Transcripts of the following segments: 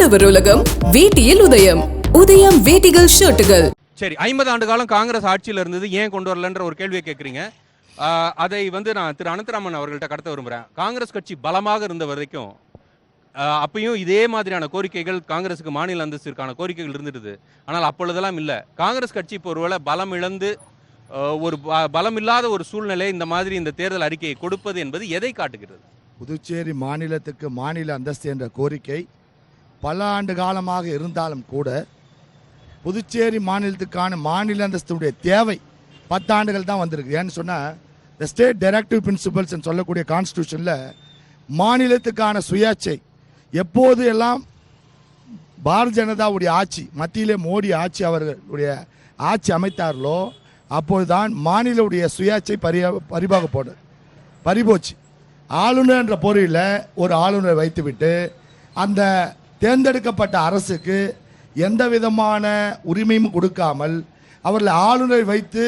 ஆடவர் உலகம் வேட்டியில் உதயம். உதயம் வேட்டிகள் ஷர்ட்டுகள். சரி, 50 ஆண்டு காலம் காங்கிரஸ் ஆட்சியில் இருந்தது, ஏன் கொண்டு வரலன்ற ஒரு கேள்வியை கேட்குறீங்க. அதை நான் திரு அனந்தராமன் அவர்கள்ட்ட கடத்த விரும்புகிறேன். காங்கிரஸ் கட்சி பலமாக இருந்த வரைக்கும் அப்பயும் இதே மாதிரியான கோரிக்கைகள், காங்கிரஸுக்கு மாநில அந்தஸ்திற்கான கோரிக்கைகள் இருந்துடுது. ஆனால் அப்பொழுதெல்லாம் இல்லை. காங்கிரஸ் கட்சி இப்போ ஒருவேளை பலம் இழந்து ஒரு பலம் இல்லாத ஒரு சூழ்நிலை இந்த மாதிரி இந்த தேர்தல் அறிக்கையை கொடுப்பது என்பது எதை காட்டுகிறது? புதுச்சேரி மாநிலத்துக்கு மாநில அந்தஸ்து என்ற கோரிக்கை பல ஆண்டு காலமாக இருந்தாலும் கூட புதுச்சேரி மாநிலத்துக்கான மாநில அந்தஸ்துடைய தேவை 10 ஆண்டுகள் தான் வந்திருக்கு. ஏன்னு சொன்னால் த ஸ்டேட் டைரக்டிவ் பிரின்சிபல்ஸ் சொல்லக்கூடிய கான்ஸ்டியூஷனில் மாநிலத்துக்கான சுயாட்சை எப்போது எல்லாம் பாரதிய ஜனதாவுடைய ஆட்சி, மத்தியிலே மோடி ஆட்சி அவர்களுடைய ஆட்சி அமைத்தார்களோ அப்போதுதான் மாநிலவுடைய சுயாட்சை பறிபோச்சு. ஆளுநர் என்ற பொருளில் ஒரு ஆளுநரை வைத்துவிட்டு அந்த தேர்ந்தெடுக்கப்பட்ட அரசுக்கு எந்த விதமான உரிமையும் கொடுக்காமல் அவர்களை ஆளுநரை வைத்து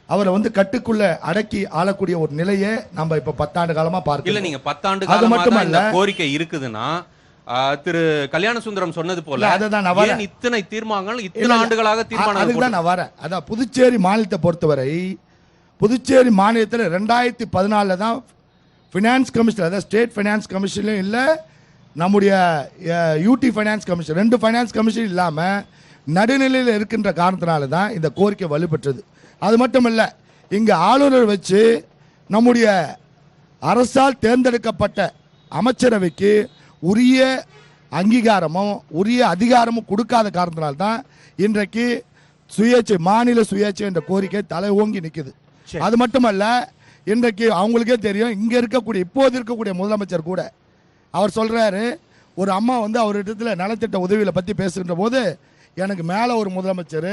அவரை கட்டுக்குள்ள அடக்கி ஆளக்கூடிய ஒரு நிலையை நம்ம இப்ப 10 ஆண்டு காலமா பார்க்கல. இல்ல, நீங்க 10 ஆண்டு காலமா கோரிக்கை இருக்குதுன்னா திரு கல்யாண சுந்தரம் சொன்னது போல இத்தனை தீர்மானங்கள் இத்தனை ஆண்டுகளாக அதுதான் நான் வரேன். அதான் புதுச்சேரி மாநிலத்தை பொறுத்தவரை புதுச்சேரி மாநிலத்தில் 2014 தான் ஃபினான்ஸ் கமிஷன், அதாவது ஸ்டேட் ஃபைனான்ஸ் கமிஷன்லையும் இல்லை, நம்முடைய யூடி ஃபைனான்ஸ் கமிஷன், 2 ஃபைனான்ஸ் கமிஷன் இல்லாமல் நடுநிலையில் இருக்கின்ற காரணத்தினால தான் இந்த கோரிக்கை வலுப்பெற்றது. அது மட்டும் இல்லை, இங்கே ஆளுநர் வச்சு நம்முடைய அரசால் தேர்ந்தெடுக்கப்பட்ட அமைச்சரவைக்கு உரிய அங்கீகாரமும் உரிய அதிகாரமும் கொடுக்காத காரணத்தினால்தான் இன்றைக்கு சுயேட்சை, மாநில சுயேட்சை என்ற கோரிக்கை தலை ஓங்கி நிற்குது. அது மட்டுமல்ல, இன்றைக்கு அவங்களுக்கே தெரியும், இங்கே இருக்கக்கூடிய இப்போது இருக்கக்கூடிய முதலமைச்சர் கூட அவர் சொல்கிறாரு, ஒரு அம்மா அவரிடத்துல நலத்திட்ட உதவிகளை பற்றி பேசுகின்ற போது எனக்கு மேலே ஒரு முதலமைச்சர்,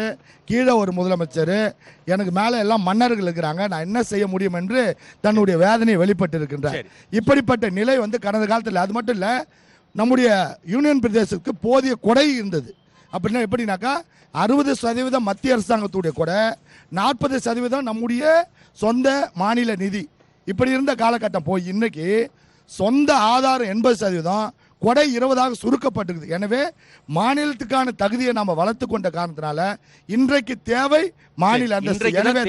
கீழே ஒரு முதலமைச்சர், எனக்கு மேலே எல்லாம் மன்னர்கள் இருக்கிறாங்க, நான் என்ன செய்ய முடியும் என்று தன்னுடைய வேதனையை வெளிப்பட்டு இருக்கின்றார். இப்படிப்பட்ட நிலை கடந்த காலத்தில். அது மட்டும் இல்லை, நம்முடைய யூனியன் பிரதேசத்துக்கு போதிய கொடை இருந்தது. அப்படின்னா எப்படின்னாக்கா 60% மத்திய அரசாங்கத்துடைய கொடை, 40% நம்முடைய சொந்த மாநில நிதி. இப்படி இருந்த காலகட்டம் போய் இன்னைக்கு சொந்த ஆதாரம் 80%, கொடை 20ஆக சுருக்கப்பட்டிருக்குது. எனவே மாநிலத்துக்கான தகுதியை நாம வளர்த்து கொண்ட காரணத்தினால இன்றைக்கு தேவை மாநில அந்தஸ்து. எனவே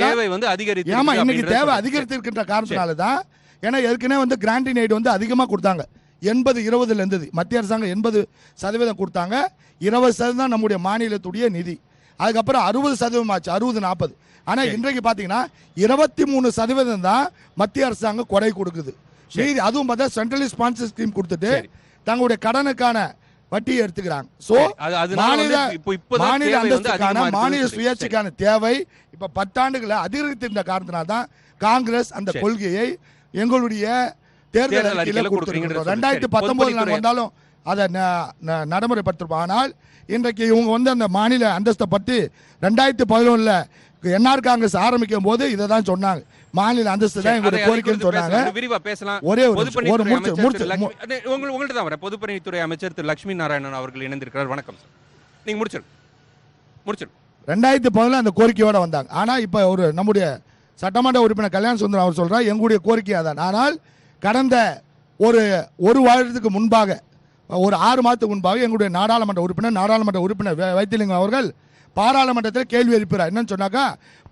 இன்னைக்கு தேவை அதிகரித்திருக்கின்ற காரணத்தினால தான். ஏன்னா ஏற்கனவே கிராண்டின் எய்டு அதிகமாக கொடுத்தாங்க. 80-20 இருந்தது. மத்திய அரசாங்கம் 80% கொடுத்தாங்க, 20% தான் நம்முடைய மாநிலத்துடைய நிதி. அதுக்கப்புறம் 60% ஆச்சு, 60-40. ஆனால் இன்றைக்கு பார்த்தீங்கன்னா 23% தான் மத்திய அரசாங்கம் கொடை கொடுக்குது. அதுவும் பார்த்தா சென்ட்ரலி ஸ்பான்சர் ஸ்கீம் கொடுத்துட்டு தங்களுடைய கடனுக்கான வட்டியை எடுத்துக்கிறாங்க. ஸோ மாநில அந்தஸ்துக்கான மாநில சுயாட்சிக்கான தேவை இப்போ 10 ஆண்டுகளை அதிகரித்திருந்த காரணத்தினால்தான் காங்கிரஸ் அந்த கொள்கையை எங்களுடைய தேர்தல் அறிக்கையில் கொடுத்திருக்கிறோம். 2019 நாங்கள் வந்தாலும் அதை நடைமுறைப்படுத்திருப்போம். ஆனால் இன்றைக்கு இவங்க அந்த மாநில அந்தஸ்தை பற்றி 2011 என்ஆர் காங்கிரஸ் ஆரம்பிக்கும் போது இதை தான் சொன்னாங்க, மாநில அந்தஸ்து தான் எங்களுடைய கோரிக்கைன்னு சொன்னாங்க. விரிவா பேசலாம். ஒரே உங்கள்கிட்ட தான் வரேன். பொதுப்பணித்துறை அமைச்சர் திரு லட்சுமி நாராயணன் அவர்கள் இணைந்திருக்கிறார். வணக்கம் சார். நீங்க முடிச்சிரு 2011 அந்த கோரிக்கையோட வந்தாங்க. ஆனா இப்ப நம்முடைய சட்டமன்ற உறுப்பினர் கல்யாண சுந்தரம் அவர் சொல்றார், எங்களுடைய கோரிக்கையா தான். ஆனால் கடந்த ஒரு வாரத்துக்கு முன்பாக, ஒரு 6 மாதத்துக்கு முன்பாக எங்களுடைய நாடாளுமன்ற உறுப்பினர் வைத்திலிங்கம் அவர்கள் பாராளுமன்றத்தில் கேள்வி எழுப்புறார். என்னன்னு சொன்னாக்கா,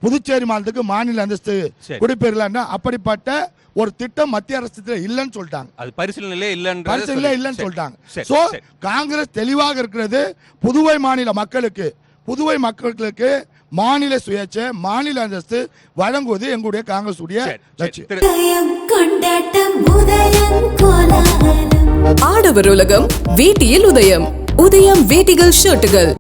புதுச்சேரி மாநிலத்துக்கு மாநில அந்தஸ்து கொடுப்பீர்களா, அப்படிப்பட்ட ஒரு திட்டம் மத்திய அரசு இல்லைன்னு சொல்லிட்டாங்க. அது பரிசீலனையிலே இல்லைன்னு சொல்லிட்டாங்க. சோ காங்கிரஸ் தெளிவாக இருக்கிறது, புதுவை மக்களுக்கு மாநில சுயேட்சை, மாநில அந்தஸ்து வழங்குவது எங்களுடைய காங்கிரஸ் உடைய லட்சியம். ஆடவர் உலகம் வேட்டியில் உதயம். உதயம் வேட்டிகள் ஷர்ட்டுகள்.